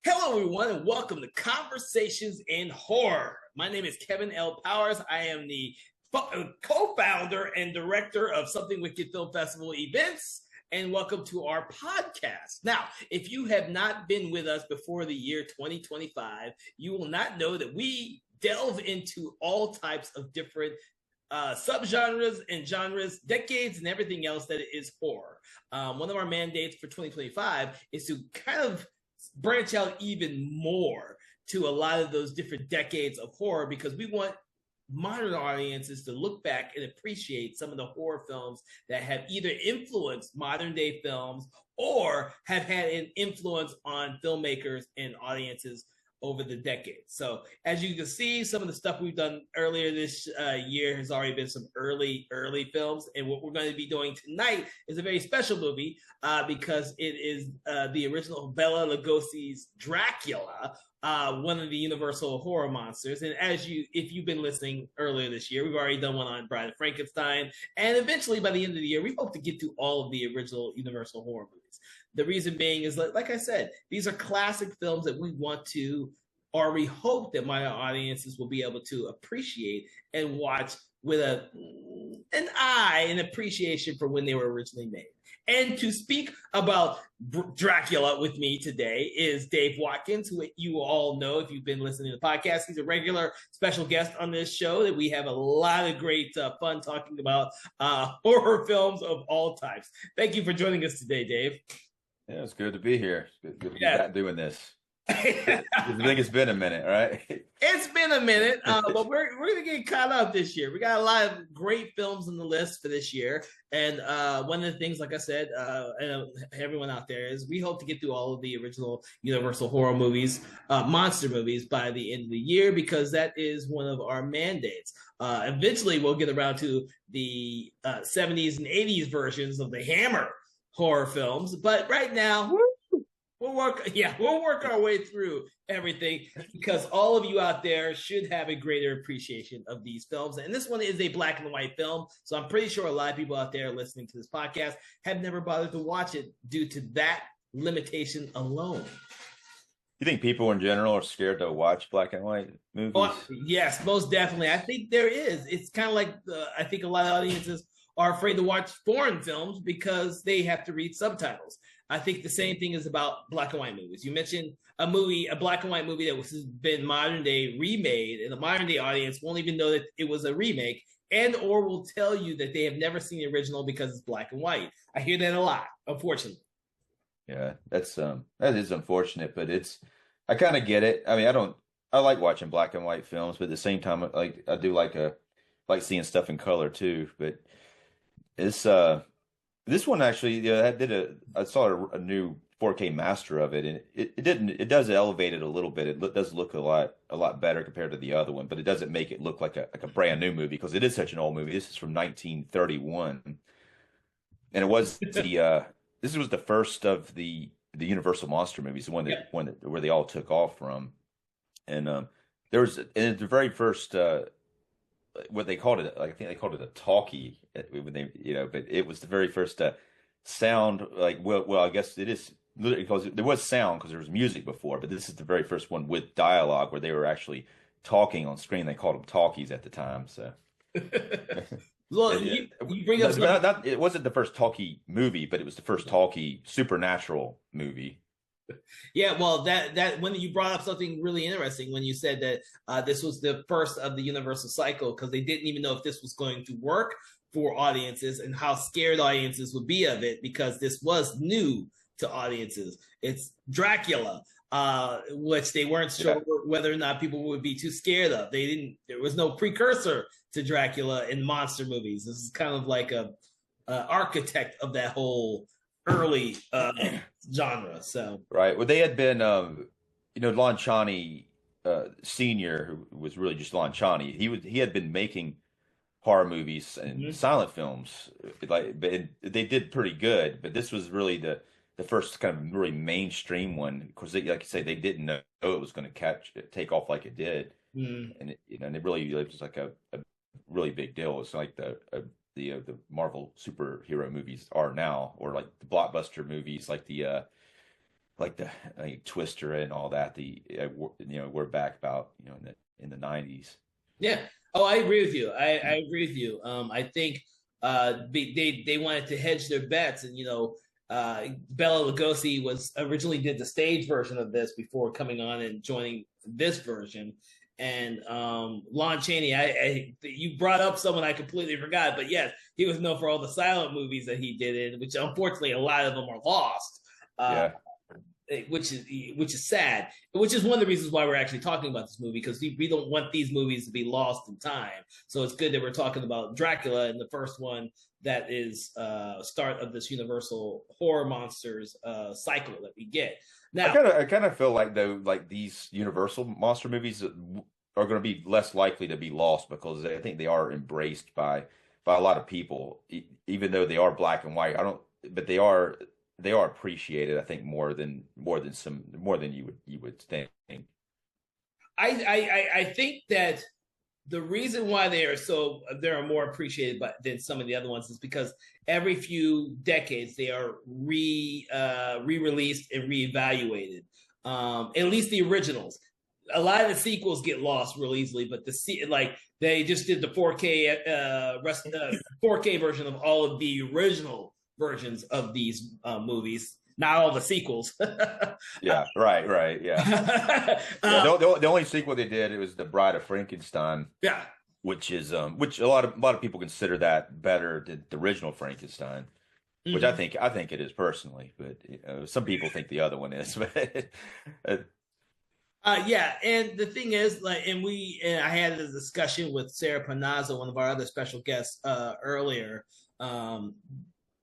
Hello, everyone, and welcome to Conversations in Horror. My name is Kevin L. Powers. I am the co-founder and director of Something Wicked Film Festival events, and welcome to our podcast. Now, if you have not been with us before the year 2025, you will not know that we delve into all types of different subgenres and genres, decades, and everything else that is horror. One of our mandates for 2025 is to kind of branch out even more to a lot of those different decades of horror, because we want modern audiences to look back and appreciate some of the horror films that have either influenced modern day films or have had an influence on filmmakers and audiences over the decades. So as you can see, some of the stuff we've done earlier this year has already been some early films. And what we're going to be doing tonight is a very special movie because it is the original Bela Lugosi's Dracula, one of the Universal horror monsters. And if you've been listening earlier this year, we've already done one on Bride of Frankenstein. And eventually by the end of the year, we hope to get to all of the original Universal horror movies. The reason being is, like I said, these are classic films that we want to, or we hope that my audiences will be able to appreciate and watch with an appreciation for when they were originally made. And to speak about Dracula with me today is Dave Watkins, who you all know if you've been listening to the podcast. He's a regular special guest on this show that we have a lot of great fun talking about horror films of all types. Thank you for joining us today, Dave. Yeah, it's good to be here. Good to be back doing this. I think it's been a minute, right? It's been a minute, but we're going to get caught up this year. We got a lot of great films on the list for this year. And one of the things, like I said, and everyone out there, is we hope to get through all of the original Universal horror movies, monster movies, by the end of the year, because that is one of our mandates. Eventually, we'll get around to the 70s and 80s versions of the Hammer horror films. But right now, we'll work our way through everything, because all of you out there should have a greater appreciation of these films. And this one is a black and white film, so I'm pretty sure a lot of people out there listening to this podcast have never bothered to watch it due to that limitation alone. You think people in general are scared to watch black and white movies? Oh, yes, most definitely. I think there is. It's kind of like I think a lot of audiences are afraid to watch foreign films because they have to read subtitles. I think the same thing is about black and white movies. You mentioned a black and white movie that has been modern day remade, and the modern day audience won't even know that it was a remake, and or will tell you that they have never seen the original because it's black and white. I hear that a lot, unfortunately. Yeah, that is unfortunate, but I kind of get it. I mean, I like watching black and white films, but at the same time, I do like seeing stuff in color too. But it's this one actually, I saw a new 4K master of it, and it does elevate it a little bit. It does look a lot better compared to the other one, but it doesn't make it look like a brand new movie, because it is such an old movie. This is from 1931, and it was this was the first of the Universal monster movies, the one where they all took off from, and there was in the very first. What they called it, I think they called it a talkie when they, but it was the very first sound. I guess it is because there was sound because there was music before, but this is the very first one with dialogue where they were actually talking on screen. They called them talkies at the time. So, Well, you bring up it wasn't the first talkie movie, but it was the first talkie supernatural movie. Yeah, well, that when you brought up something really interesting when you said that this was the first of the Universal cycle, because they didn't even know if this was going to work for audiences and how scared audiences would be of it, because this was new to audiences. It's Dracula, which they weren't sure whether or not people would be too scared of. There was no precursor to Dracula in monster movies. This is kind of like a architect of that whole early genre. So right, well, they had been Lon Chaney Senior, who was really just Lon Chaney. He had been making horror movies and silent films, but they did pretty good. But this was really the first kind of really mainstream one, because like you say, they didn't know it was going to take off like it did, and it was like a really big deal. It's like the Marvel superhero movies are now, or like the blockbuster movies, like the like the Twister and all that. We're back about in the 90s. Yeah. Oh, I agree with you. I agree with you. I think they wanted to hedge their bets, and Bela Lugosi was originally did the stage version of this before coming on and joining this version. And Lon Chaney, you brought up someone I completely forgot, but yes, he was known for all the silent movies that he did in, which unfortunately a lot of them are lost. Yeah. Which is sad, which is one of the reasons why we're actually talking about this movie, because we don't want these movies to be lost in time. So it's good that we're talking about Dracula and the first one that is start of this Universal horror monsters cycle that we get. Now, I kind of feel like though, like these Universal monster movies are going to be less likely to be lost because I think they are embraced by a lot of people, even though they are black and white. But they are appreciated, I think, more than you would think. I think that the reason why they're more appreciated than some of the other ones is because every few decades they are re-released and reevaluated. At least the originals. A lot of the sequels get lost real easily, but they just did the 4K version of all of the original versions of these movies, not all the sequels. Yeah, right, yeah. The only sequel they did, it was The Bride of Frankenstein. Yeah, which a lot of people consider that better than the original Frankenstein, which I think it is personally, but some people think the other one is. Yeah, and the thing is, I had a discussion with Sarah Panazzo, one of our other special guests, earlier.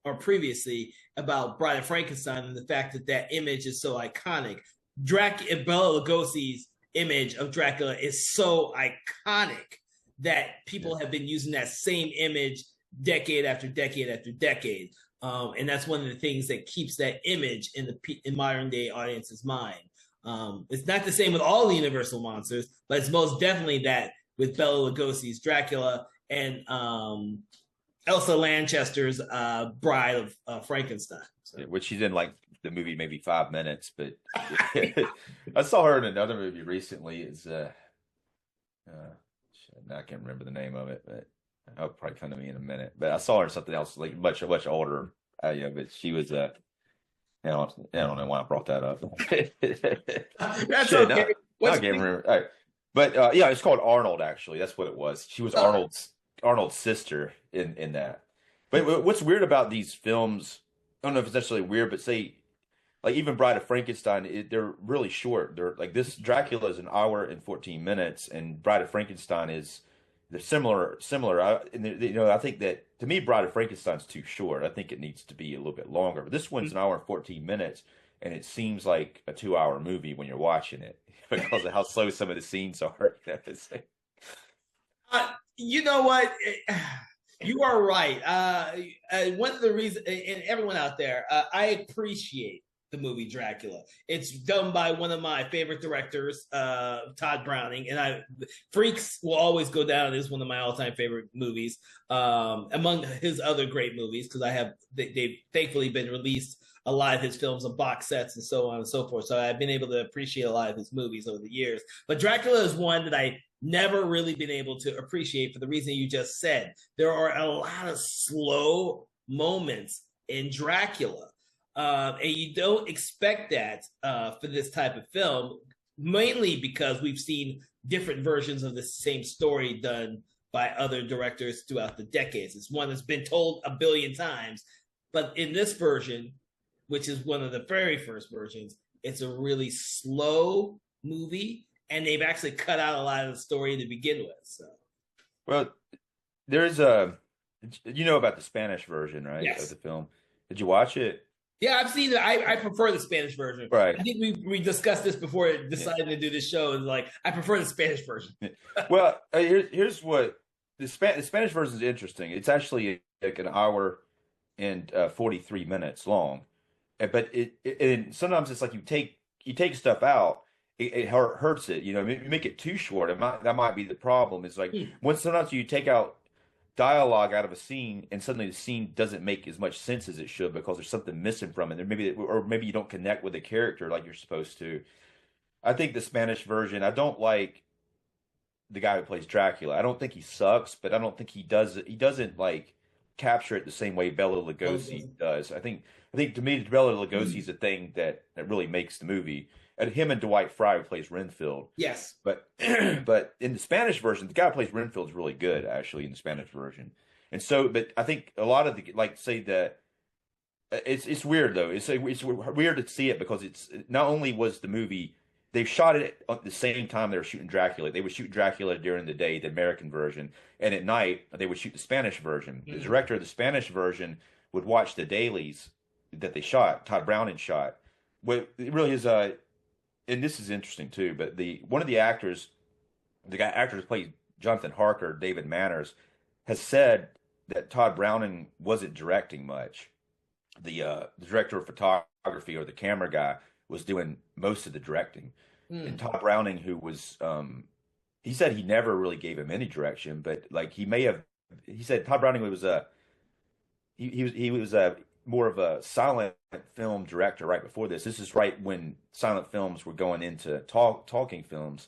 Or previously, about Bride of Frankenstein and the fact that image is so iconic. Bela Lugosi's image of Dracula is so iconic that people have been using that same image decade after decade after decade. And that's one of the things that keeps that image in modern day audience's mind. It's not the same with all the Universal monsters, but it's most definitely that with Bela Lugosi's Dracula and Elsa Lanchester's Bride of Frankenstein. So. Which she's in like the movie maybe 5 minutes, but I saw her in another movie recently. I can't remember the name of it, but I'll probably come to me in a minute. But I saw her in something else like much older. But she was I don't know why I brought that up. That's Shit, okay. I can't remember. All right. But yeah, it's called Arnold. Actually, that's what it was. She was Arnold's sister in that. But what's weird about these films, I don't know if it's necessarily weird, but say, like even Bride of Frankenstein, they're really short. They're like this Dracula is an hour and 14 minutes, and Bride of Frankenstein they're similar. I think that to me, Bride of Frankenstein's too short. I think it needs to be a little bit longer. But this one's an hour and 14 minutes, and it seems like a 2-hour movie when you're watching it because of how slow some of the scenes are. You know what? You are right. One of the reasons, and everyone out there, I appreciate the movie Dracula. It's done by one of my favorite directors, Todd Browning, and Freaks will always go down as one of my all-time favorite movies, among his other great movies, because they've thankfully been released a lot of his films on box sets and so on and so forth. So I've been able to appreciate a lot of his movies over the years. But Dracula is one that I never really been able to appreciate for the reason you just said. There are a lot of slow moments in Dracula. And you don't expect that for this type of film, mainly because we've seen different versions of the same story done by other directors throughout the decades. It's one that's been told a billion times. But in this version, which is one of the very first versions, it's a really slow movie, and they've actually cut out a lot of the story to begin with. So, well, there's about the Spanish version, right? Yes. Of the film. Did you watch it? Yeah, I've seen it. I prefer the Spanish version. Right. I think we discussed this before deciding to do this show. And I prefer the Spanish version. Well, here's what the Spanish version is interesting. It's actually like an hour and 43 minutes long, but and sometimes it's like you take stuff out, it hurts it. You make it too short. That might be the problem. It's like sometimes you take out dialogue out of a scene, and suddenly the scene doesn't make as much sense as it should because there's something missing from it. Or maybe you don't connect with the character like you're supposed to. I think the Spanish version, I don't like the guy who plays Dracula. I don't think he sucks, but I don't think he doesn't like capture it the same way Bela Lugosi does. I think to me Bela Lugosi is the thing that really makes the movie. And him and Dwight Frye who plays Renfield. Yes. But but in the Spanish version, the guy who plays Renfield is really good actually in the Spanish version. And so, but I think a lot of the like say that it's weird though. It's weird to see it because it's not only was the movie they shot it at the same time they were shooting Dracula. They would shoot Dracula during the day, the American version, and at night they would shoot the Spanish version. The director of the Spanish version would watch the dailies that they shot. Todd Browning shot. What it really is and this is interesting too. But the one of the actors, actor who played Jonathan Harker, David Manners, has said that Todd Browning wasn't directing much. The director of photography or the camera guy was doing most of the directing. And Todd Browning, who was he said he never really gave him any direction, but like he may have. He said Todd Browning was he was a more of a silent film director right before this. This is right when silent films were going into talking films,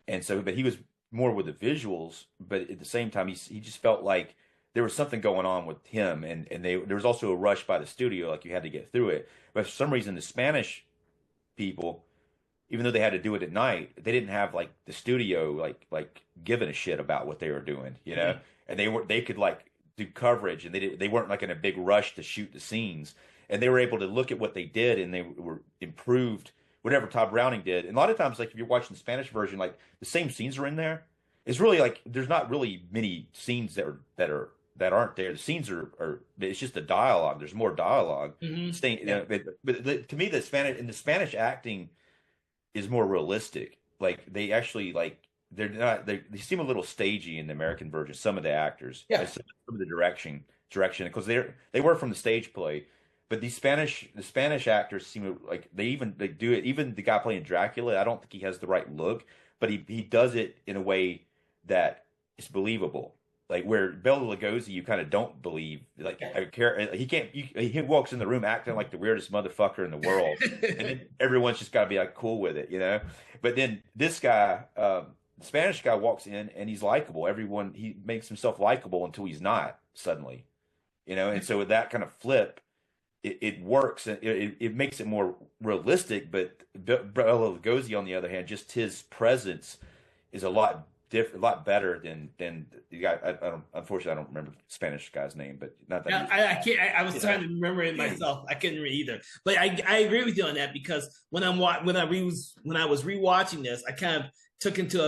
and so but he was more with the visuals, but at the same time he just felt like there was something going on with him, and there was also a rush by the studio, like you had to get through it. But for some reason, the Spanish people, even though they had to do it at night, they didn't have like the studio like giving a shit about what they were doing, you know. And they could like do coverage, and they weren't like in a big rush to shoot the scenes, and they were able to look at what they did, and they were improved whatever Todd Browning did. And a lot of times, like if you're watching the Spanish version, like the same scenes are in there. It's really like there's not really many scenes that aren't there. The scenes are it's just the dialogue. There's more dialogue. Staying, you know, but to me, the Spanish acting is more realistic. Like they actually like they're not they seem a little stagey in the American version. Some of the actors, some of the direction because they were from the stage play. But the Spanish actors seem like they do it. Even the guy playing Dracula, I don't think he has the right look, but he does it in a way that is believable. Like where Bela Lugosi, you kind of don't believe. Like I care, he can't. He walks in the room acting like the weirdest motherfucker in the world, and then everyone's just got to be like cool with it, you know. But then this guy, the Spanish guy, walks in and he's likable. He makes himself likable until he's not suddenly, you know. And so with that kind of flip, it works. It makes it more realistic. But Bela Lugosi, on the other hand, just his presence is a lot different, a lot better than the guy. Unfortunately, I don't remember the Spanish guy's name, but not that. I can't. I was trying to remember it myself. I couldn't read either. But I agree with you on that because when I was rewatching this, I kind of took into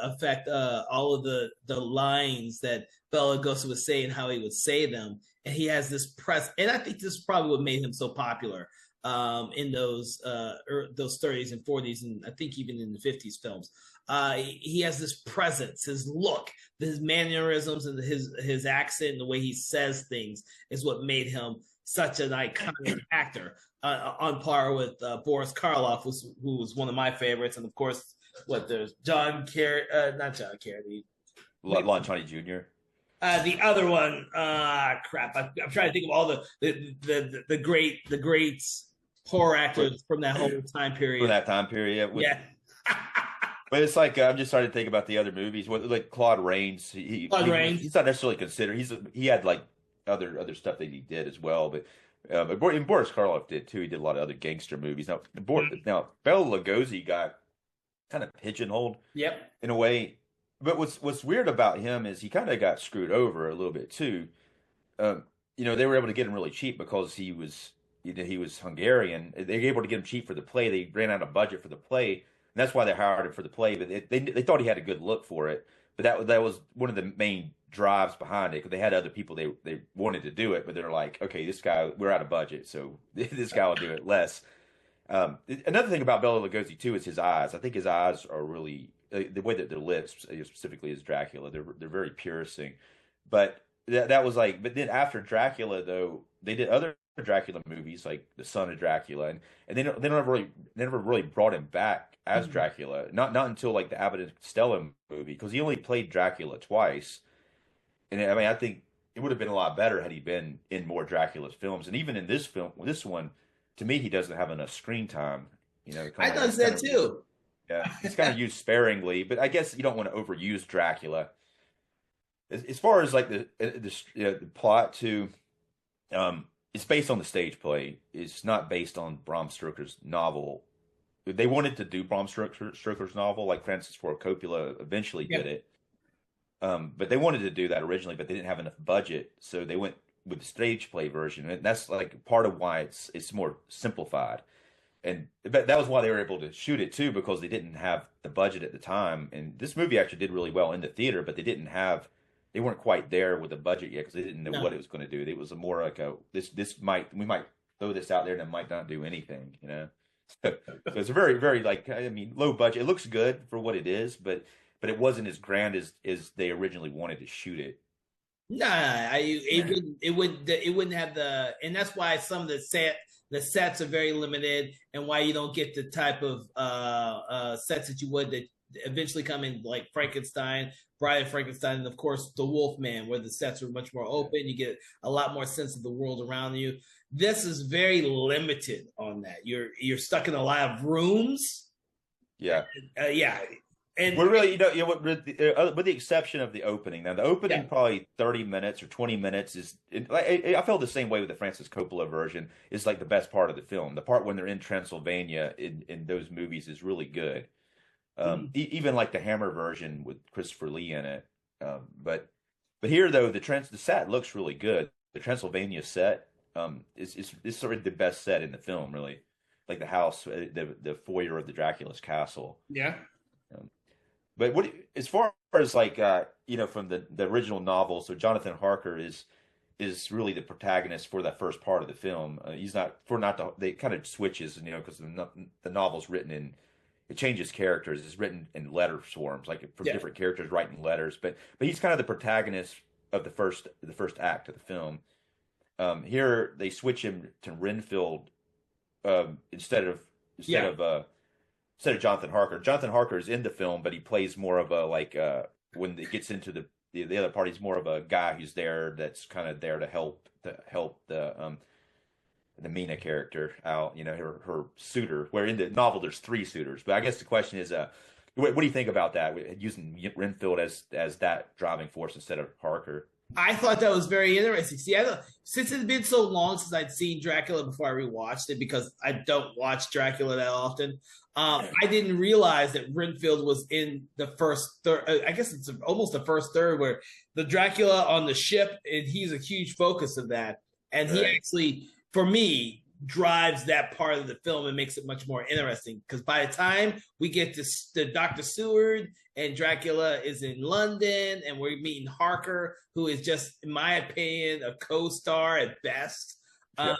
effect all of the lines that Bela Lugosi would say and how he would say them, and he has this press. And I think this is probably what made him so popular in those 30s and 40s, and I think even in the 50s films. He has this presence, his look, his mannerisms, and his accent, and the way he says things is what made him such an iconic actor. On par with Boris Karloff, who was one of my favorites, and of course, there's John Kerry, not John Kerry, Lon Chaney Jr. The other one, crap! I'm trying to think of all the great horror actors from that whole time period. From that time period, yeah. But it's like I'm just starting to think about the other movies. Like Claude Rains, he's not necessarily considered. He had like other stuff that he did as well. But and Boris Karloff did too. He did a lot of other gangster movies. Now Bela Lugosi got kind of pigeonholed, in a way. But what's weird about him is he kind of got screwed over a little bit too. They were able to get him really cheap because he was Hungarian. They were able to get him cheap for the play. They ran out of budget for the play. And that's why they hired him for the play, but they thought he had a good look for it. But that was one of the main drives behind it because they had other people they wanted to do it, but they're like, okay, this guy, we're out of budget, so this guy will do it less. Another thing about Bela Lugosi too is his eyes. I think his eyes are really the way that their lips, specifically as Dracula, they're very piercing. But that was like, but then after Dracula though, they did other Dracula movies like The Son of Dracula, and they never really brought him back as Dracula. Not until like the Abbott and Costello movie, because he only played Dracula twice. And I mean, I think it would have been a lot better had he been in more Dracula's films. And even in this film, this one, to me, he doesn't have enough screen time. I thought that too. Yeah, he's kind of used sparingly, but I guess you don't want to overuse Dracula. As far as like the plot too, it's based on the stage play. It's not based on Bram Stoker's novel. They wanted to do Bram Stoker's novel, like Francis Ford Coppola eventually did it. But they wanted to do that originally, but they didn't have enough budget, so they went with the stage play version, and that's like part of why it's more simplified. And but that was why they were able to shoot it too, because they didn't have the budget at the time. And this movie actually did really well in the theater, but they weren't quite there with the budget yet because they didn't know what it was going to do. It was more like we might throw this out there and it might not do anything, you know. So it's a very, very like I mean low budget. It looks good for what it is, but it wasn't as grand as they originally wanted to shoot it. Nah, it wouldn't have and that's why some of the sets are very limited, and why you don't get the type of sets that you would that eventually come in, like Frankenstein, Bride of Frankenstein, and of course the Wolfman, where the sets are much more open. You get a lot more sense of the world around you. This is very limited on that. You're stuck in a lot of rooms. Yeah, yeah. And we're really, with the exception of the opening. Now, the opening probably 30 minutes or 20 minutes I feel the same way with the Francis Coppola version. Is like the best part of the film. The part when they're in Transylvania in those movies is really good. Even like the Hammer version with Christopher Lee in it. But here though, the set looks really good. The Transylvania set is sort of the best set in the film, really. Like the house, the foyer of the Dracula's castle. Yeah. But as far as like from the original novel, so Jonathan Harker is really the protagonist for that first part of the film. He's not they kind of switches, because the novel's written it changes characters. It's written in letter forms, like from different characters writing letters. But he's kind of the protagonist of the first act of the film. Here they switch him to Renfield instead of Jonathan Harker. Jonathan Harker is in the film, but he plays more of a when it gets into the other part, he's more of a guy who's there that's kind of there to help the Mina character out, her suitor. Where in the novel there's 3 suitors. But I guess the question is, what do you think about that? Using Renfield as that driving force instead of Harker. I thought that was very interesting. See, since it's been so long since I'd seen Dracula before I rewatched it, because I don't watch Dracula that often, I didn't realize that Renfield was in the first third. I guess it's almost the first third, where the Dracula on the ship, and he's a huge focus of that. And he actually, for me, drives that part of the film and makes it much more interesting. Because by the time we get to the Dr. Seward and Dracula is in London, and we're meeting Harker, who is just, in my opinion, a co-star at best. I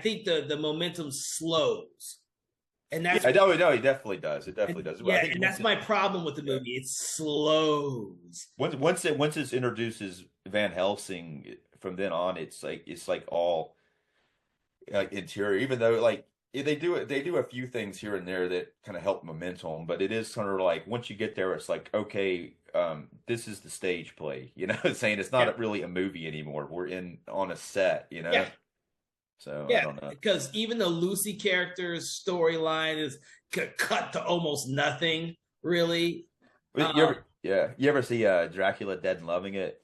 think the momentum slows. And that's no, it definitely does. It definitely does. Yeah, and that's my problem with the movie. It slows. Once it introduces Van Helsing, from then on, it's like all interior. Even though they do a few things here and there that kind of help momentum, but it is kind of like once you get there, it's like, okay, this is the stage play. Saying it's not really a movie anymore. We're on a set. Yeah. So I don't know, because even the Lucy character's storyline is cut to almost nothing, really. You ever see Dracula Dead and Loving It?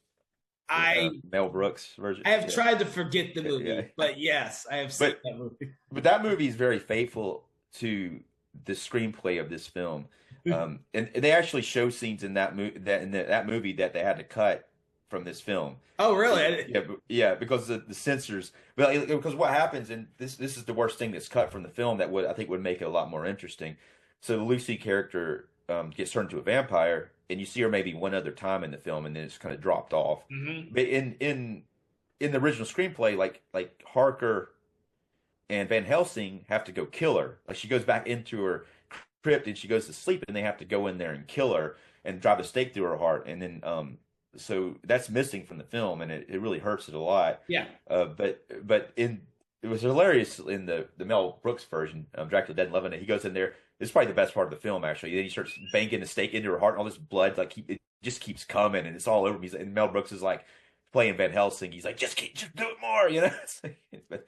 Mel Brooks version. I have tried to forget the movie, but yes, I have seen that movie. But that movie is very faithful to the screenplay of this film, and they actually show scenes in that movie that they had to cut from this film. Oh, really? Yeah, because the censors. Well, because what happens, and this is the worst thing that's cut from the film that I think would make it a lot more interesting. So the Lucy character gets turned into a vampire, and you see her maybe one other time in the film, and then it's kind of dropped off. Mm-hmm. But in the original screenplay, like Harker and Van Helsing have to go kill her. Like she goes back into her crypt and she goes to sleep, and they have to go in there and kill her and drive a stake through her heart, and then so that's missing from the film, and it really hurts it a lot. Yeah. But it was hilarious in the Mel Brooks version, Dracula Dead and Loving It. He goes in there. It's probably the best part of the film, actually. Then he starts banging the stake into her heart, and all this blood, it just keeps coming and it's all over me. And Mel Brooks is like playing Van Helsing. He's like, just do it more, you know.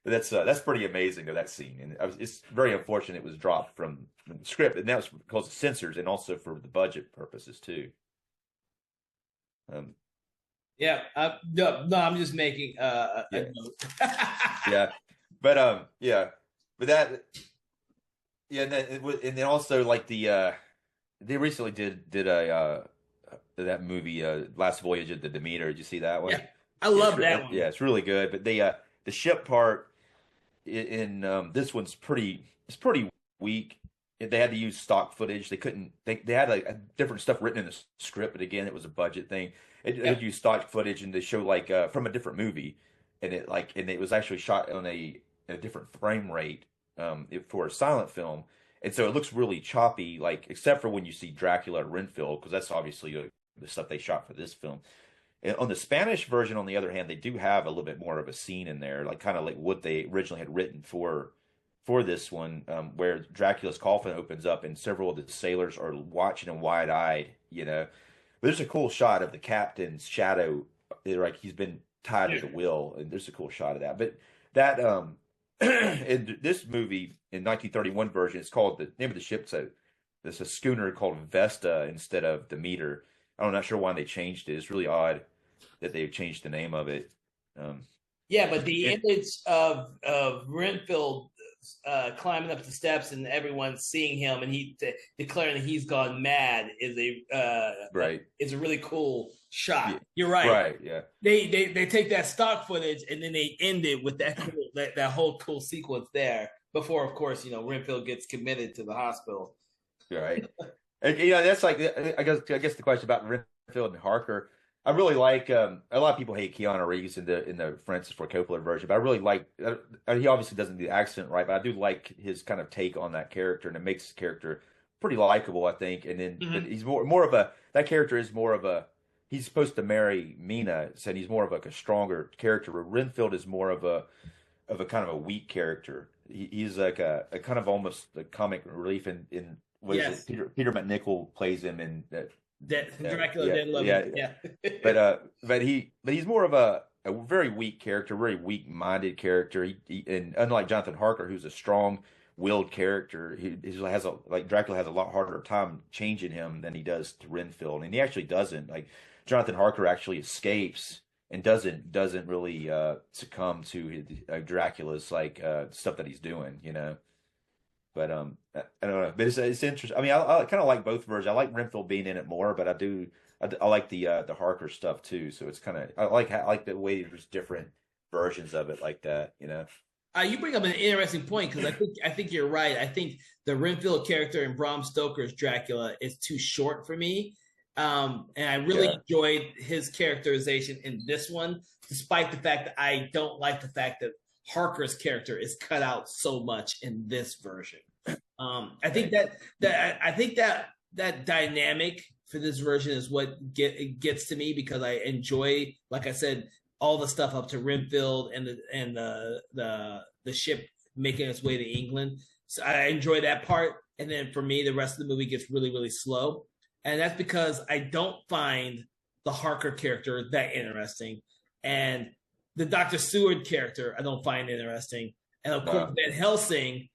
But that's pretty amazing of that scene, and it's very unfortunate it was dropped from the script, and that was because of censors and also for the budget purposes too. Um, Yeah, no, I'm just making a yeah, note. yeah, yeah, but that, yeah, and then also like they recently did a that movie Last Voyage of the Demeter. Did you see that one? Yeah, I Yeah, love that one. yeah, it's really good. But the ship part in this one's it's pretty weak. They had to use stock footage. They couldn't. They had a different stuff written in the script, but again, it was a budget thing. It Yeah, had used stock footage and they show like from a different movie, and it was actually shot on a different frame rate for a silent film, and so it looks really choppy. Like except for when you see Dracula at Renfield, because that's obviously the stuff they shot for this film. And on the Spanish version, on the other hand, they do have a little bit more of a scene in there, like kind of like what they originally had written for this one, where Dracula's coffin opens up and several of the sailors are watching him wide-eyed, you know. There's a cool shot of the captain's shadow, like he's been tied to yeah, the wheel, and there's a cool shot of that. But that in this movie in 1931 version, it's called the name of the ship's there's a schooner called Vesta instead of Demeter. I'm not sure why they changed it. It's really odd that they changed the name of it. Um, yeah. But the it, image of Renfield climbing up the steps and everyone seeing him and he declaring that he's gone mad right. is a really cool shot. Yeah. You're right. Right. Yeah. They take that stock footage and then they end it with that whole cool sequence there before, of course, Renfield gets committed to the hospital. Right. And, that's like I guess the question about Renfield and Harker. I really like a lot of people hate Keanu Reeves in the Francis Ford Coppola version, but I really like he obviously doesn't do the accent right, but I do like his kind of take on that character, and it makes the character pretty likable, I think. And then but Mm-hmm. he's more of a that character is more of a he's supposed to marry Mina, so he's more of like a stronger character. Where Renfield is more of a kind of a weak character. He's like a kind of almost a comic relief in what is it? Yes, Peter McNichol plays him in that. that Dracula Yeah, didn't love yeah, him. Yeah, but he's more of a very weak character, very weak-minded character. And unlike Jonathan Harker, who's a strong-willed character, he has like Dracula has a lot harder time changing him than he does to Renfield, and he actually doesn't. Like Jonathan Harker actually escapes and doesn't really succumb to Dracula's like stuff that he's doing, you know. But I don't know. But it's interesting. I mean, I kind of like both versions. I like Renfield being in it more, but I like the Harker stuff too. So it's kind of I like the way there's different versions of it like that. You know. you bring up an interesting point because I think you're right. I think the Renfield character in Bram Stoker's Dracula is too short for me, and I really Yeah. enjoyed his characterization in this one, despite the fact that I don't like the fact that Harker's character is cut out so much in this version. I think Right. that dynamic for this version is what gets to me because I enjoy, like I said, all the stuff up to Renfield and the ship making its way to England. So I enjoy that part, and then for me, the rest of the movie gets really really slow, and that's because I don't find the Harker character that interesting, and the Doctor Seward character I don't find interesting, and of course No. Van Helsing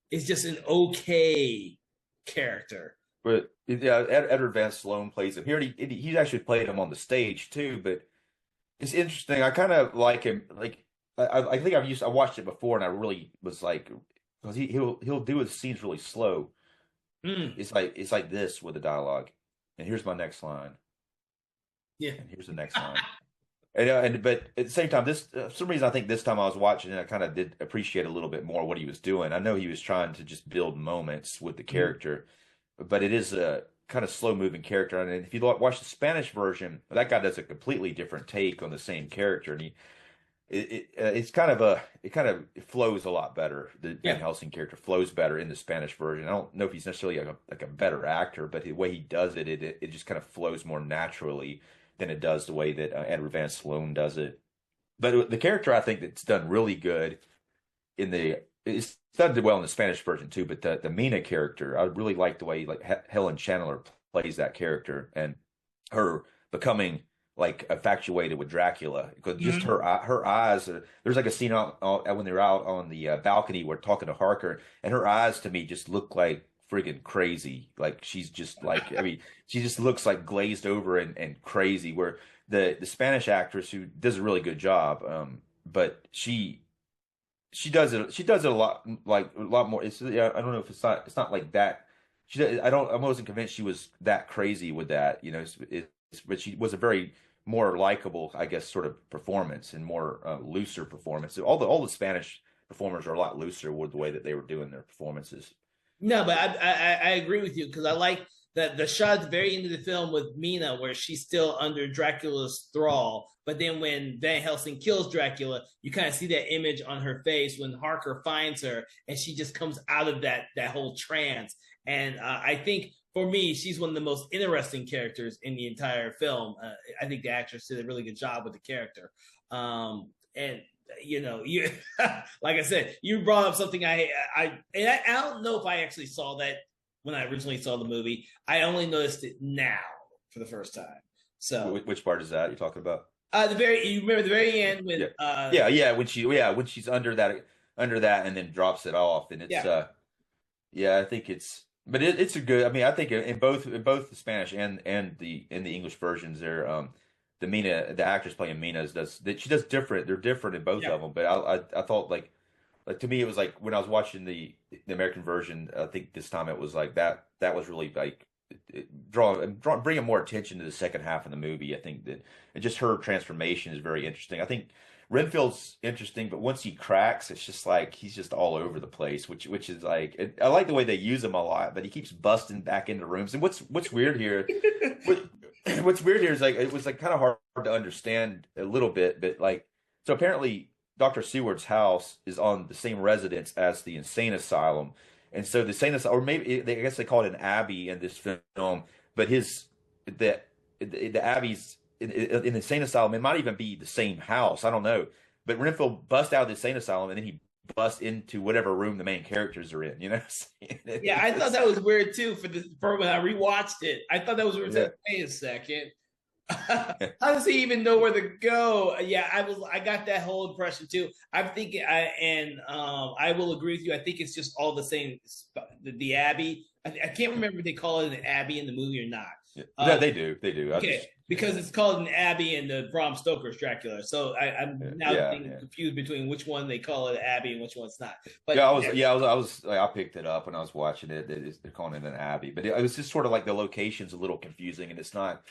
is just an okay character. But yeah, Edward Van Sloan plays him here. He actually played him on the stage too. But it's interesting. I kind of like him. Like I think I watched it before, and I really was like, because he'll do his scenes really slow. Mm, It's like this with the dialogue, and here's my next line, yeah, and here's the next line. And but at the same time, this for some reason I think this time I was watching it, I kind of did appreciate a little bit more what he was doing. I know he was trying to just build moments with the mm, character, but it is a kind of slow moving character. And if you watch the Spanish version, that guy does a completely different take on the same character, and it's kind of it flows a lot better. The Van yeah. Helsing character flows better in the Spanish version. I don't know if he's necessarily like a better actor, but the way he does it just kind of flows more naturally than it does the way that Edward Van Sloan does it. But the character I think that's done really good it's done well in the Spanish version too. But the Mina character, I really like the way like Helen Chandler plays that character, and her becoming like infatuated with Dracula because just Mhm. her eyes. There's like a scene when they're out on the balcony, we're talking to Harker, and her eyes to me just look like friggin' crazy. Like she's just like, I mean, she just looks like glazed over and crazy. Where the Spanish actress who does a really good job, but she does it a lot, like a lot more. It's, yeah, I don't know if it's not like that. I wasn't convinced she was that crazy with that, but she was a very more likable, I guess, sort of performance and more looser performance. All the Spanish performers are a lot looser with the way that they were doing their performances. No, but I agree with you because I like the shot at the very end of the film with Mina where she's still under Dracula's thrall. But then when Van Helsing kills Dracula, you kind of see that image on her face when Harker finds her, and she just comes out of that whole trance. And I think for me, she's one of the most interesting characters in the entire film. I think the actress did a really good job with the character. And you like I said, you brought up something I don't know if I actually saw that when I originally saw the movie. I only noticed it now for the first time. So Which part is that you're talking about? you remember the very end when Yeah, yeah. When she's under that and then drops it off, and it's yeah. yeah, I think but it's a good. I mean, I think in both the Spanish and the in the English versions, the actress playing Mina does that. She does different. They're different in both Yeah. of them. But I thought like to me it was like when I was watching the American version. I think this time it was like that was really like bringing more attention to the second half of the movie. I think that and just her transformation is very interesting. I think Renfield's interesting, but once he cracks, it's just like he's just all over the place, which is like I like the way they use him a lot, but he keeps busting back into rooms. And what's weird here, what, what's weird here is like it was like kind of hard to understand a little bit, but like so apparently Dr. Seward's house is on the same residence as the insane asylum, and so the insane asylum, or maybe I guess they call it an abbey in this film, but the abbey's in the insane asylum. It might even be the same house. I don't know. But Renfield busts out of the insane asylum and then he busts into whatever room the main characters are in. You know, Yeah, I thought that was weird too for when I rewatched it. I thought that was weird. yeah. Wait a second. How does he even know where to go? Yeah, I got that whole impression too. I'm thinking I will agree with you. I think it's just all the same. The Abbey. I can't remember if they call it an Abbey in the movie or not. Yeah. No, they do. They do. Okay, because it's called an Abbey in the Bram Stoker's Dracula. So I'm now getting confused between which one they call it Abbey and which one's not. But I was like, I picked it up when I was watching it. They're calling it an Abbey, but it was just sort of like the location's a little confusing, and it's not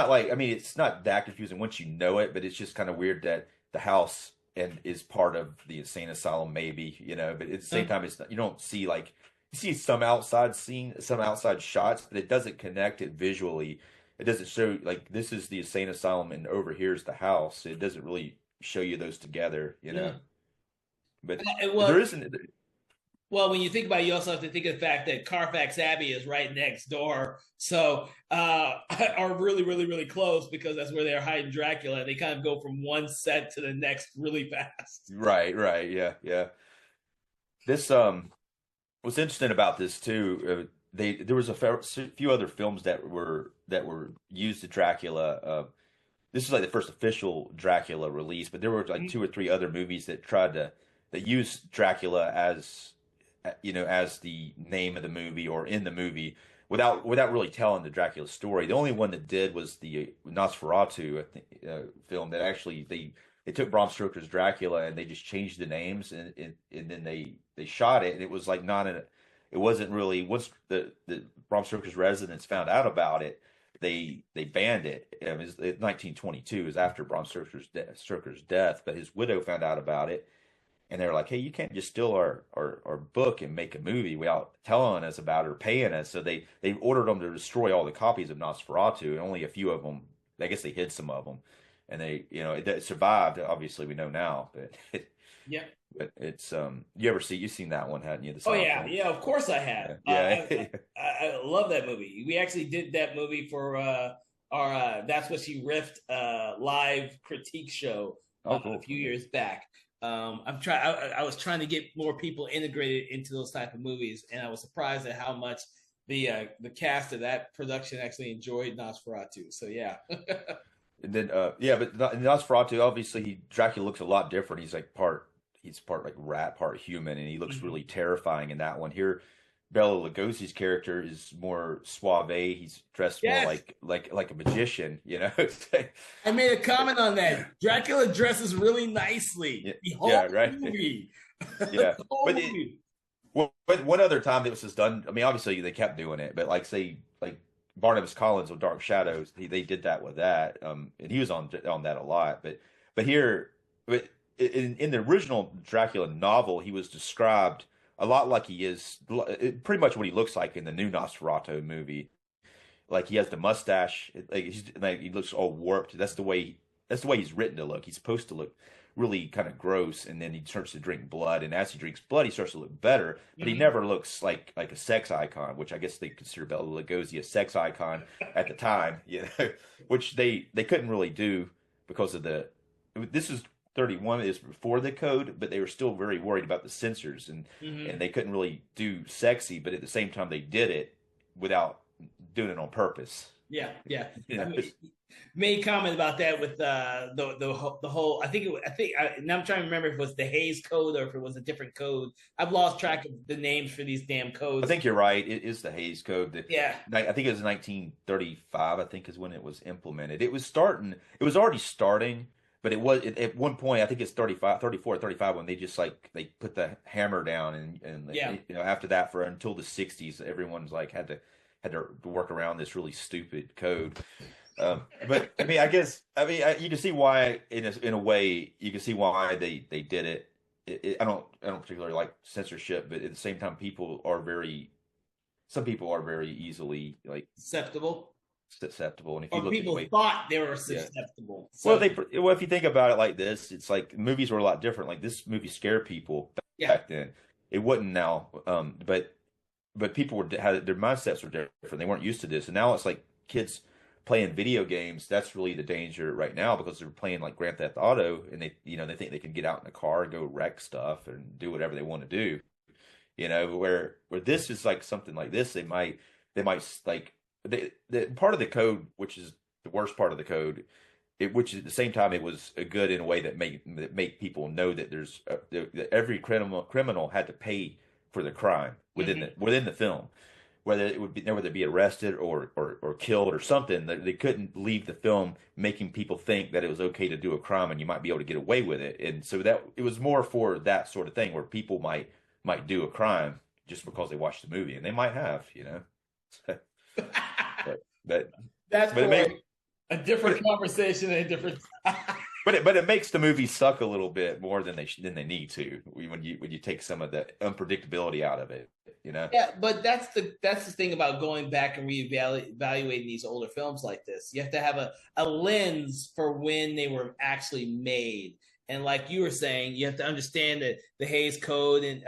like, I mean, it's not that confusing once you know it, but it's just kind of weird that the house and is part of the insane asylum, maybe, but at the same time, it's not, you don't see like, you see some outside shots, but it doesn't connect it visually. It doesn't show like this is the insane asylum and over here's the house. It doesn't really show you those together. But well, there isn't. well, when you think about it, you also have to think of the fact that Carfax Abbey is right next door. So are really, really, really close because that's where they're hiding Dracula. They kind of go from one set to the next really fast. Right, right, yeah, yeah. This what's interesting about this too, there was few other films that were used to Dracula. This is like the first official Dracula release, but there were like two or three other movies that used Dracula as the name of the movie or in the movie without really telling the Dracula story. The only one that did was the Nosferatu, I think, film that actually they took Bram Stoker's Dracula and they just changed the names and then they shot it, and it was like not in it wasn't really once the Bram Stoker's residents found out about it, they banned it. It was 1922, is after Bram Stoker's death, but his widow found out about it, and they were like, "Hey, you can't just steal our book and make a movie without telling us about it or paying us." So they ordered them to destroy all the copies of Nosferatu, and only a few of them. I guess they hid some of them, and it survived. Obviously, we know now, but Yeah. but it's you've seen that one, hadn't you? Oh yeah, yeah. Of course I have. Yeah. I love that movie. We actually did that movie for our That's What She Riffed live critique show Cool. a few years back. I was trying to get more people integrated into those type of movies, and I was surprised at how much the cast of that production actually enjoyed Nosferatu. So yeah. And then yeah, but Nosferatu, obviously Dracula looks a lot different. He's part like rat, part human, and he looks Mhm. really terrifying in that one. Here, Bela Lugosi's character is more suave. He's dressed more Yes, like a magician, you know. I made a comment on that. Dracula dresses really nicely. Yeah, The yeah, whole right. movie. Yeah, The whole but movie. one other time that was just done. I mean, obviously they kept doing it, but like say like Barnabas Collins with Dark Shadows, they did that with that, and he was on that a lot. But here, but in the original Dracula novel, he was described a lot like he is pretty much what he looks like in the new Nosferatu movie. Like he has the mustache, like he looks all warped. That's the way he's written to look. He's supposed to look really kind of gross, and then he starts to drink blood, and as he drinks blood, he starts to look better. But he Mhm. never looks like a sex icon, which I guess they consider Bela Lugosi a sex icon at the time, you know, which they couldn't really do because of the. This is 31 is before the code, but they were still very worried about the censors, and Mhm. they couldn't really do sexy, but at the same time they did it without doing it on purpose. Yeah, yeah. You I know, mean, made comment about that with the whole. I think now I'm trying to remember if it was the Hayes Code or if it was a different code. I've lost track of the names for these damn I codes. think you're right. It is the Hayes Code. Yeah, I think it was 1935. I think is when it was implemented. It was starting. It was already starting, but at one point. I think it's 35, 34, 35 when they just like they put the hammer down, and yeah. you know after that for until the 60s, everyone's like had to work around this really stupid code. But I mean, you can see why in a way you can see why they did it. I don't particularly like censorship, but at the same time, some people are very easily like Susceptible, susceptible. And if you or look at the people way, thought they were yeah, susceptible. well, So if you think about it like this, it's like movies were a lot different. Like this movie scared people yeah. back then. It wouldn't now. But people had their mindsets were different. They weren't used to this, and now it's like kids playing video games. That's really the danger right now because they're playing like Grand Theft Auto, and they think they can get out in a car and go wreck stuff and do whatever they want to do. You know, where this is like something like this, they might like the part of the code, which is the worst part of the code, which at the same time it was a good in a way that make people know that that every criminal had to pay for the crime Mhm. within the film, whether they be arrested or killed or something. They couldn't leave the film making people think that it was okay to do a crime and you might be able to get away with it. And so that it was more for that sort of thing where people might do a crime just because they watched the movie, and they might have, you know. But but That's but it for may a but different it, conversation and a different. but it makes the movie suck a little bit more than they need to when you take some of the unpredictability out of it, you know. Yeah, but that's the thing about going back and reevaluating these older films like this. You have to have a lens for when they were actually made. And like you were saying, you have to understand that the Hays Code and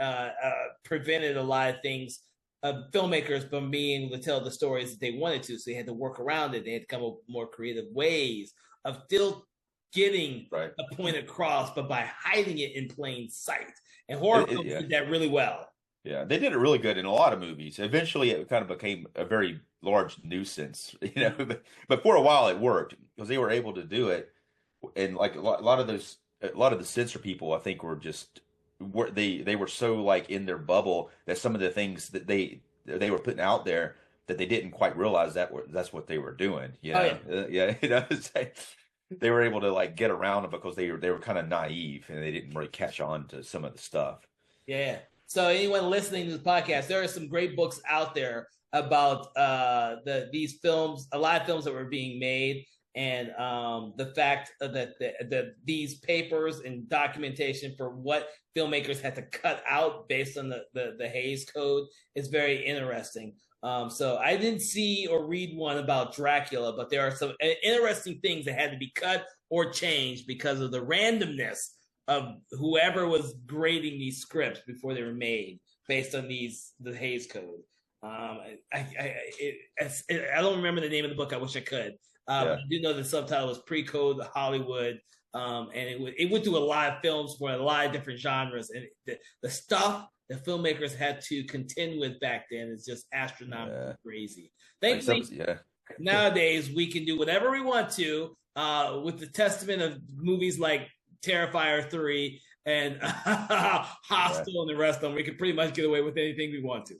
prevented a lot of things, filmmakers from being able to tell the stories that they wanted to. So they had to work around it. They had to come up with more creative ways of still getting Right. a point across, but by hiding it in plain sight. And horror films Yeah. did that really well. Yeah, they did it really good in a lot of movies. Eventually, it kind of became a very large nuisance, you know. But for a while, it worked because they were able to do it. And like a lot of the censor people, I think, they were so like in their bubble that some of the things that they were putting out there that they didn't quite realize that's what they were doing. You Oh know, yeah, yeah, you know, they were able to like get around it because they were kind of naive and they didn't really catch on to some of the stuff. yeah. So anyone listening to the podcast, there are some great books out there about these films, a lot of films that were being made, and the fact that these papers and documentation for what filmmakers had to cut out based on the Hays Code is very interesting. So I didn't see or read one about Dracula, but there are some interesting things that had to be cut or changed because of the randomness of whoever was grading these scripts before they were made based on the Hays Code. I don't remember the name of the book. I wish I could. Yeah. I do know the subtitle was Pre-Code Hollywood, and it went through a lot of films for a lot of different genres, and the stuff the filmmakers had to contend with back then is just astronomically crazy. Like Thankfully, yeah. nowadays we can do whatever we want to with the testament of movies like Terrifier 3 and Hostel and the rest of them. We can pretty much get away with anything we want to.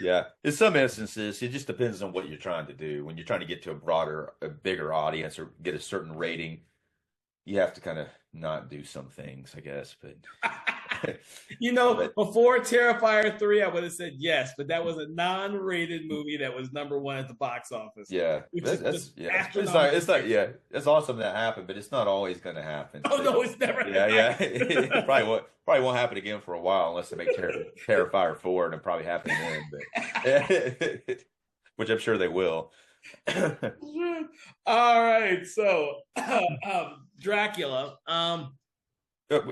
Yeah. In some instances, it just depends on what you're trying to do. When you're trying to get to a bigger audience or get a certain rating, you have to kind of not do some things, I guess. But before Terrifier 3, I would have said yes, but that was a non-rated movie that was #1 at the box office. Yeah, that's it's not yeah, it's awesome that happened, but it's not always going to happen. Oh no, it's never. Yeah, it probably won't happen again for a while unless they make Terrifier 4, and it'll probably happen then. But which I'm sure they will. All right, so Dracula.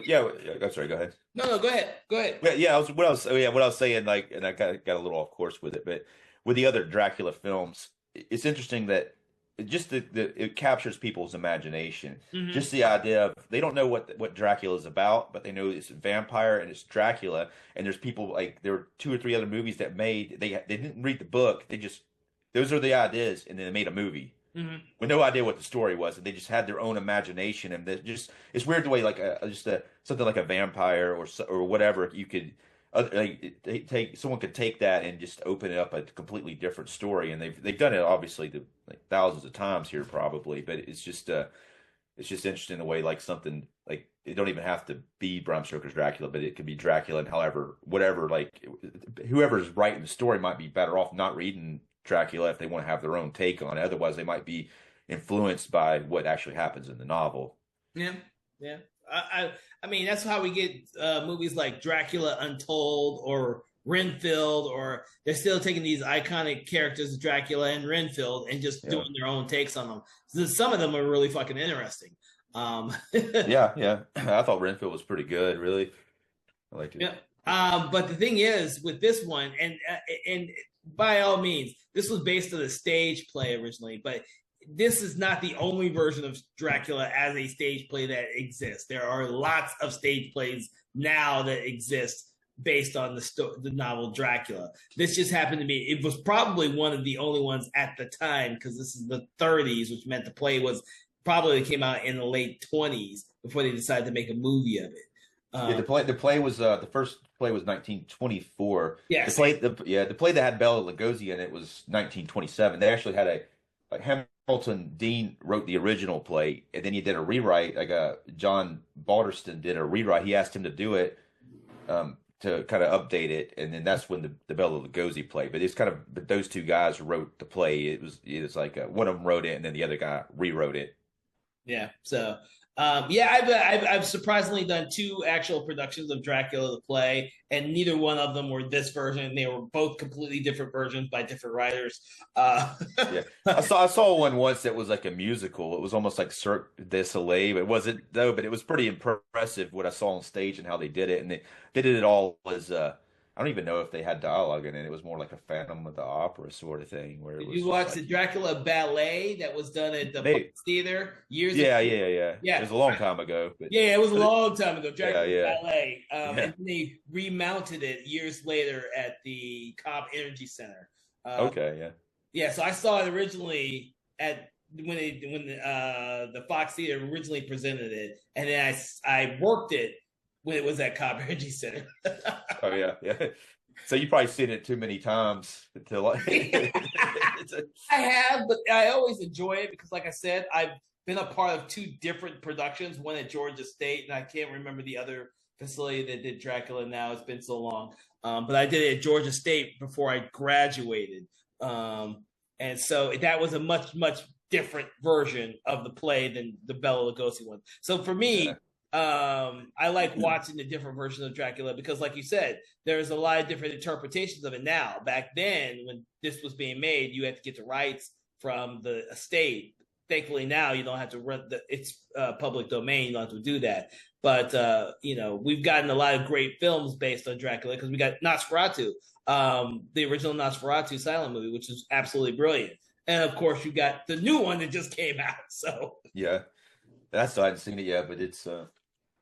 Yeah, I'm sorry. Go ahead. No, go ahead. What I was saying, like, and I got a little off course with it, but with the other Dracula films, it's interesting that it captures people's imagination. Mm-hmm. Just the idea of they don't know what Dracula is about, but they know it's a vampire and it's Dracula. And there's people like there were 2 or 3 other movies that they didn't read the book. Those are the ideas, and then they made a movie. Mm-hmm. With no idea what the story was, and they just had their own imagination, and it's weird the way like something like a vampire or whatever you could someone could take that and just open it up a completely different story, and they've done it obviously like thousands of times here probably, but it's just interesting the way like something like it don't even have to be Bram Stoker's Dracula, but it could be Dracula, and whatever like whoever's writing the story might be better off not reading Dracula if they want to have their own take on it. Otherwise, they might be influenced by what actually happens in the novel. Yeah. I mean, that's how we get movies like Dracula Untold or Renfield, or they're still taking these iconic characters, Dracula and Renfield, and just doing their own takes on them. So some of them are really fucking interesting. Yeah. I thought Renfield was pretty good, really. I liked it. Yeah. But the thing is, with this one, and by all means, this was based on a stage play originally, but this is not the only version of Dracula as a stage play that exists. There are lots of stage plays now that exist based on the novel Dracula. This just happened to be, it was probably one of the only ones at the time, because this is the 30s, which meant the play was probably came out in the late 20s before they decided to make a movie of it. The play was the first play was 1924. Yes. The play that had Bela Lugosi in it was 1927. They actually had Hamilton Dean wrote the original play, and then he did a rewrite. John Balderston did a rewrite. He asked him to do it to kind of update it, and then that's when the Bela Lugosi play. But but those 2 guys wrote the play. It was like one of them wrote it, and then the other guy rewrote it. Yeah. So. I've surprisingly done 2 actual productions of Dracula the play, and neither one of them were this version. They were both completely different versions by different writers. Yeah, I saw one once that was like a musical. It was almost like Cirque du Soleil. It wasn't though, but it was pretty impressive what I saw on stage and how they did it. And they did it all as I don't even know if they had dialogue in it. It was more like a Phantom of the Opera sort of thing. Where Did you watch the Dracula ballet that was done at the Fox Theater years ago? Yeah. It was a long time ago. It was a long time ago. Dracula ballet. And they remounted it years later at the Cobb Energy Center. Yeah, so I saw it originally when the Fox Theater originally presented it, and then I worked it when it was at Cobb Energy Center. Oh yeah. So you probably seen it too many times until I have, but I always enjoy it because, like I said, I've been a part of 2 different productions. One at Georgia State, and I can't remember the other facility that did Dracula now. It's been so long, but I did it at Georgia State before I graduated, and so that was a much different version of the play than the Bela Lugosi one. So for me. I like watching the different versions of Dracula because, like you said, there's a lot of different interpretations of it now. Back then, when this was being made, you had to get the rights from the estate. Thankfully, now you don't have to run it's public domain. You don't have to do that. But we've gotten a lot of great films based on Dracula because we got Nosferatu, the original Nosferatu silent movie, which is absolutely brilliant. And of course, you got the new one that just came out. So yeah, I still hadn't seen it yet, but it's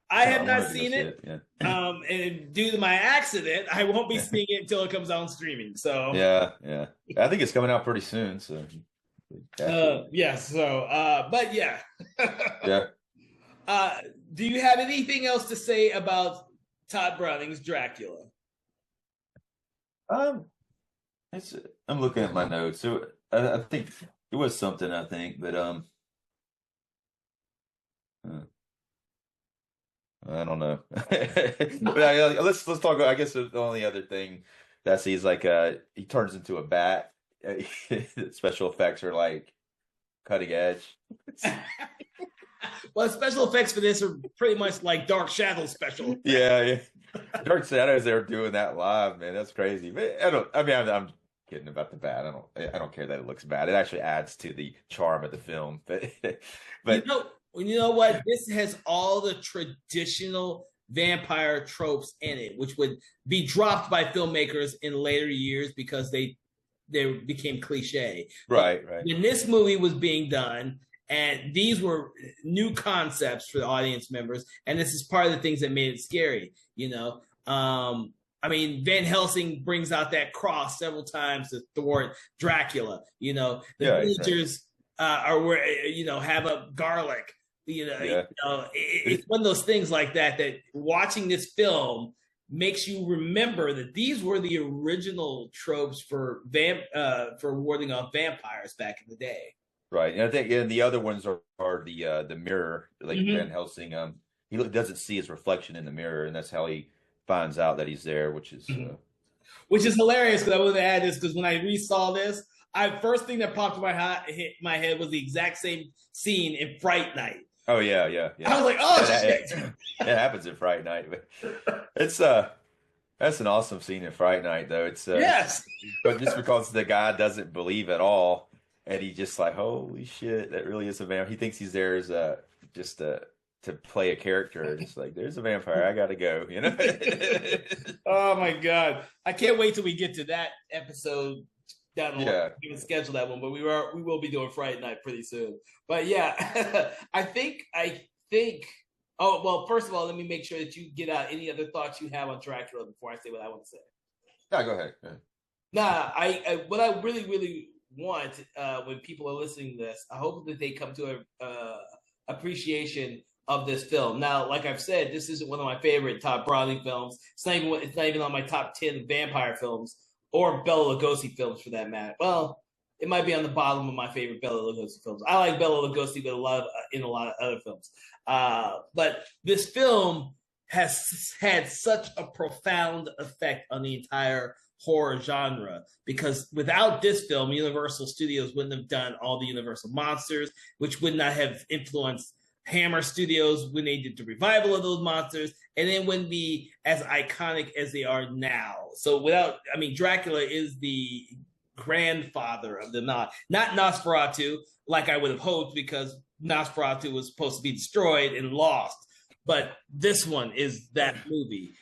I I have not wanted to go seen see it. it. Yeah. And due to my accident, I won't be seeing it until it comes out on streaming. So, Yeah, yeah. I think it's coming out pretty soon, so catch it. yeah. So, but yeah. Yeah. uh, do you have anything else to say about Todd Browning's Dracula? Um, it's I'm looking at my notes. So I think it was something I think, but uh, I don't know. But let's talk about. I guess the only other thing that I see is like he turns into a bat. Special effects are like cutting edge. Well, special effects for this are pretty much like Dark Shadow special effects. Yeah, yeah. Dark Shadows, they were doing that live, man. That's crazy. But I don't. I mean, I'm kidding about the bat. I don't care that it looks bad. It actually adds to the charm of the film. But but You know what? This has all the traditional vampire tropes in it, which would be dropped by filmmakers in later years because they became cliche. right, But right. when this movie was being done, and these were new concepts for the audience members, and this is part of the things that made it scary. I mean, Van Helsing brings out that cross several times to thwart Dracula. The Yeah, villagers are where have a garlic. Yeah. It's one of those things like that watching this film makes you remember that these were the original tropes for warding off vampires back in the day. Right. And I think the other ones are the mirror, like Van Helsing. He doesn't see his reflection in the mirror, and that's how he finds out that he's there, which is hilarious. Because I would add this because when I resaw this, first thing that popped in my head was the exact same scene in Fright Night. Oh yeah, yeah, yeah. I was like, oh shit! It happens in Fright Night, but it's that's an awesome scene in Fright Night, though. It's yes, but just because the guy doesn't believe at all, and he just like, holy shit, that really is a vampire. He thinks he's there as just to play a character. It's like, there's a vampire. I gotta go. Oh my god, I can't wait till we get to that episode down the line. We can schedule that one, but we will be doing Friday Night pretty soon. But yeah, I think. Oh well, first of all, let me make sure that you get out any other thoughts you have on Dracula before I say what I want to say. No, go ahead. Nah, what I really want when people are listening to this, I hope that they come to a appreciation of this film. Now, like I've said, this isn't one of my favorite Todd Browning films. It's not even on my top 10 vampire films or Bela Lugosi films for that matter. Well, it might be on the bottom of my favorite Bela Lugosi films. I like Bela Lugosi, but in a lot of other films. But this film has had such a profound effect on the entire horror genre, because without this film, Universal Studios wouldn't have done all the Universal monsters, which would not have influenced Hammer Studios when they did the revival of those monsters, and it wouldn't be as iconic as they are now. So Dracula is the grandfather of them, not Nosferatu, like I would have hoped, because Nosferatu was supposed to be destroyed and lost, but this one is that movie.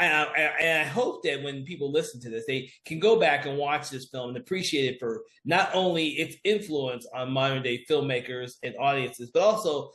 I hope that when people listen to this, they can go back and watch this film and appreciate it for not only its influence on modern day filmmakers and audiences, but also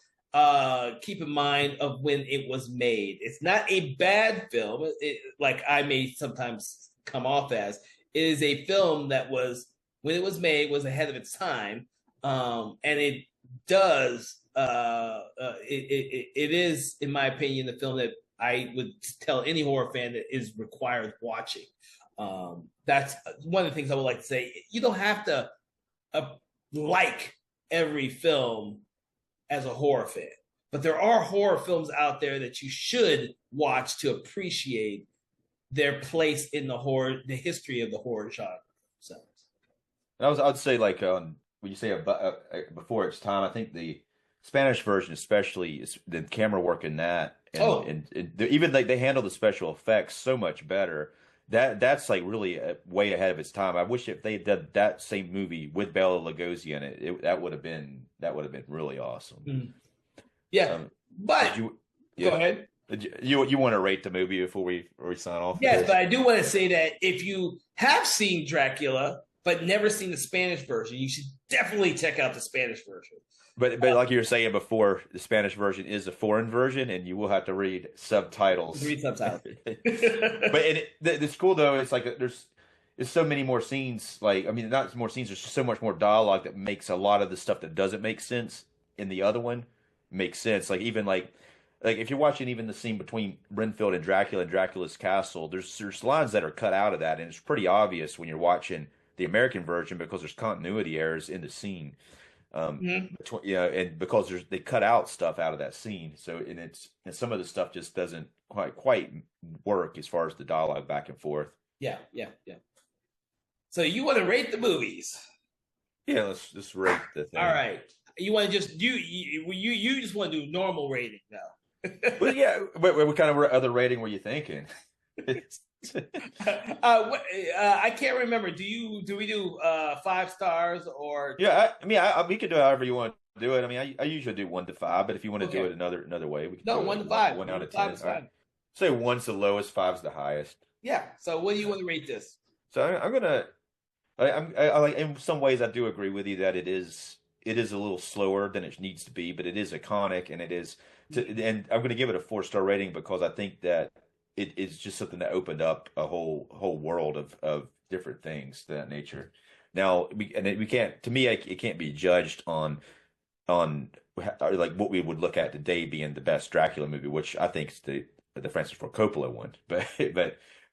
keep in mind of when it was made. It's not a bad film, like I may sometimes come off as. It is a film that was, when it was made, was ahead of its time, and it does. It is, in my opinion, the film that I would tell any horror fan that is required watching. That's one of the things I would like to say. You don't have to like every film as a horror fan, but there are horror films out there that you should watch to appreciate their place in the history of the horror genre. So, I'd say, like, when you say before its time, I think the Spanish version, especially, is the camera work in that. And even like they handle the special effects so much better. That's like really way ahead of its time. I wish if they did that same movie with Bela Lugosi in it, that would have been really awesome. Mm-hmm. Yeah, but go ahead. You want to rate the movie before we sign off? Yes, but I do want to say that if you have seen Dracula but never seen the Spanish version, you should definitely check out the Spanish version. but like you were saying before, the Spanish version is a foreign version, and you will have to read subtitles. Read subtitles. It's cool though. It's like there's so many more scenes. Like I mean, not more scenes. There's just so much more dialogue that makes a lot of the stuff that doesn't make sense in the other one make sense. Like even like if you're watching even the scene between Renfield and Dracula's castle, there's lines that are cut out of that, and it's pretty obvious when you're watching the American version because there's continuity errors in the scene. Mhm. Yeah, and because they cut out stuff out of that scene, so and some of the stuff just doesn't quite work as far as the dialogue back and forth. Yeah, yeah, yeah. So you want to rate the movies? Yeah, let's just rate the thing. All right. You want to just you just want to do normal rating now. Well, yeah, what kind of other rating were you thinking? I can't remember. Do we do 5 stars or? Yeah, I mean, we can do however you want to do it. I mean, I usually do 1 to 5, but if you want to do it another way, we can No, do 1 it to 5. 1 out of 10. Is fine. Say 1's the lowest, 5's the highest. Yeah. So what do you want to rate this? So I'm gonna. I like in some ways I do agree with you that it is a little slower than it needs to be, but it is iconic and and I'm gonna give it a 4-star rating because I think that it is just something that opened up a whole world of different things to that nature. Now we can't to me it can't be judged on like what we would look at today being the best Dracula movie, which I think is the Francis Ford Coppola one, but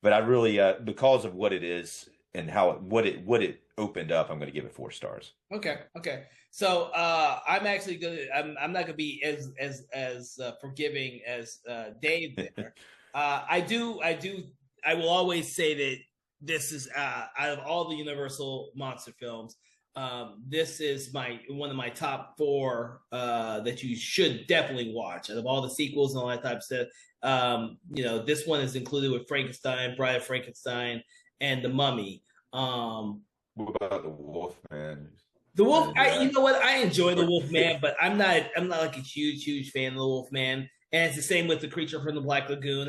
I really because of what it is and what it opened up, I'm going to give it 4 stars. Okay. Okay. So I'm actually I'm not gonna be as forgiving as Dave there. I will always say that this is out of all the Universal monster films, this is one of my top 4 that you should definitely watch. Out of all the sequels and all that type of stuff, this one is included with Frankenstein, Bride of Frankenstein, and The Mummy. What about the Wolfman? The Wolf, you know what? I enjoy the Wolfman, but I'm not like a huge fan of the Wolfman. And it's the same with the Creature from the Black Lagoon.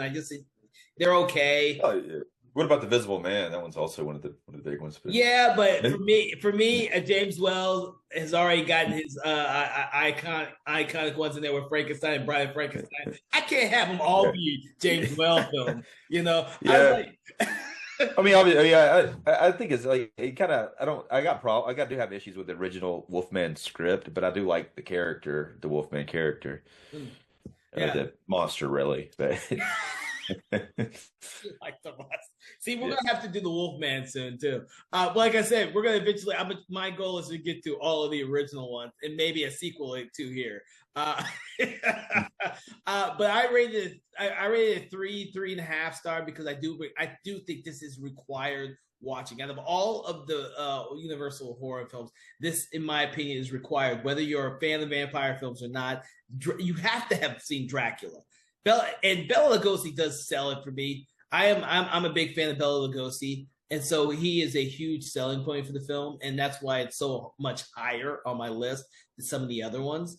They're okay. Oh, yeah. What about the Visible Man? That one's also one of the big ones. Yeah, but for me, James Wells has already gotten his iconic ones in there with Frankenstein and Bride of Frankenstein. I can't have them all be James Wells films. Yeah. I mean, I think it's like it kind of. I do have issues with the original Wolfman script, but I do like the Wolfman character, the monster, really. But like the monster. See, we're gonna have to do the Wolfman soon too. Like I said, we're gonna eventually. My goal is to get to all of the original ones and maybe a sequel to here. But I rated it 3.5 star because I do think this is required watching. Out of all of the Universal horror films, this, in my opinion, is required. Whether you're a fan of vampire films or not, you have to have seen Dracula. Bela Lugosi does sell it for me. I'm a big fan of Bela Lugosi, and so he is a huge selling point for the film, and that's why it's so much higher on my list than some of the other ones.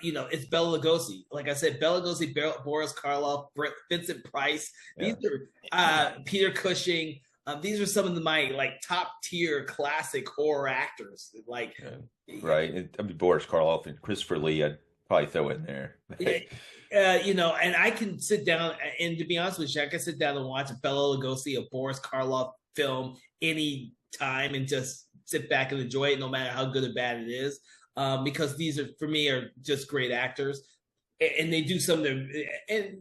It's Bela Lugosi. Like I said, Bela Lugosi, Boris Karloff, Vincent Price. These are Peter Cushing. These are some of my top tier classic horror actors. Right. I mean, Boris Karloff and Christopher Lee, I'd probably throw in there. And I can sit down and, to be honest with you, I can sit down and watch a Bela Lugosi, a Boris Karloff film any time and just sit back and enjoy it, no matter how good or bad it is. Because these are, for me, are just great actors, and they do some of their. And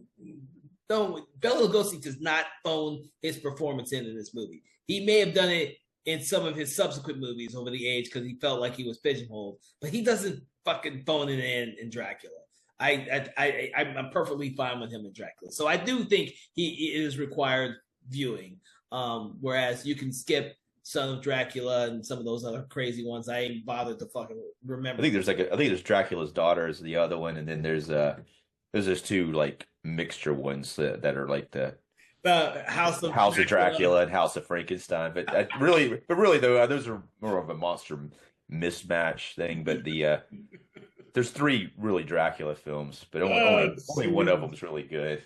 no, Bela Lugosi does not phone his performance in this movie. He may have done it in some of his subsequent movies over the age because he felt like he was pigeonholed, but he doesn't fucking phone it in Dracula. I'm perfectly fine with him in Dracula. So I do think it is required viewing. Whereas you can skip Son of Dracula and some of those other crazy ones. I ain't bothered to fucking remember. I think there's Dracula's Daughter is the other one, and then there's 2 mixture ones that are like the House of Dracula and House of Frankenstein. But really though, those are more of a monster mismatch thing. But there's three really Dracula films, but only one of Shoot. them's really good.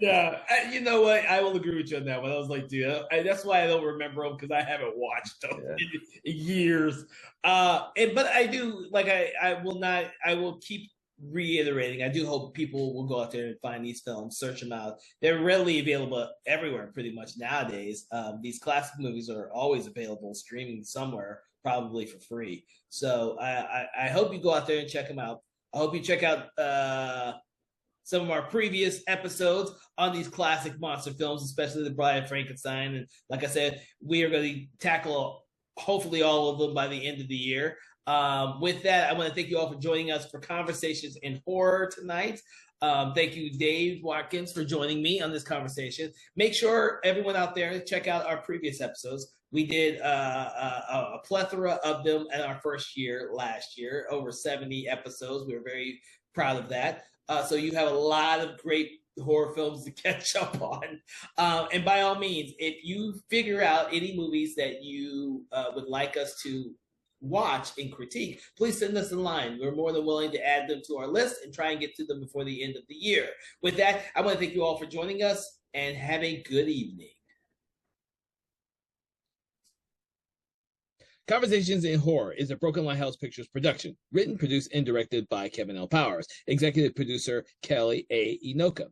Yeah, you know what? I will agree with you on that one. I was like, dude, that's why I don't remember them because I haven't watched them Yeah. in years. But I do like I will not. I will keep reiterating. I do hope people will go out there and find these films, search them out. They're readily available everywhere, pretty much nowadays. These classic movies are always available streaming somewhere, probably for free. So I hope you go out there and check them out. I hope you check out some of our previous episodes on these classic monster films, especially the Bride of Frankenstein. And like I said, we are going to tackle hopefully all of them by the end of the year. With that, I want to thank you all for joining us for Conversations in Horror tonight. Thank you, Dave Watkins, for joining me on this conversation. Make sure everyone out there check out our previous episodes. We did a plethora of them in our first year last year, over 70 episodes. We were very proud of that. So you have a lot of great horror films to catch up on. And by all means, if you figure out any movies that you would like us to watch and critique, please send us a line. We're more than willing to add them to our list and try and get to them before the end of the year. With that, I want to thank you all for joining us and have a good evening. Conversations in Horror is a Broken Lighthouse Pictures production, written, produced, and directed by Kevin L. Powers, executive producer Kelly A. Inoka.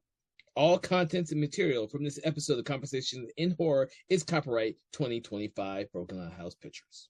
All contents and material from this episode of Conversations in Horror is copyright 2025 Broken Lighthouse Pictures.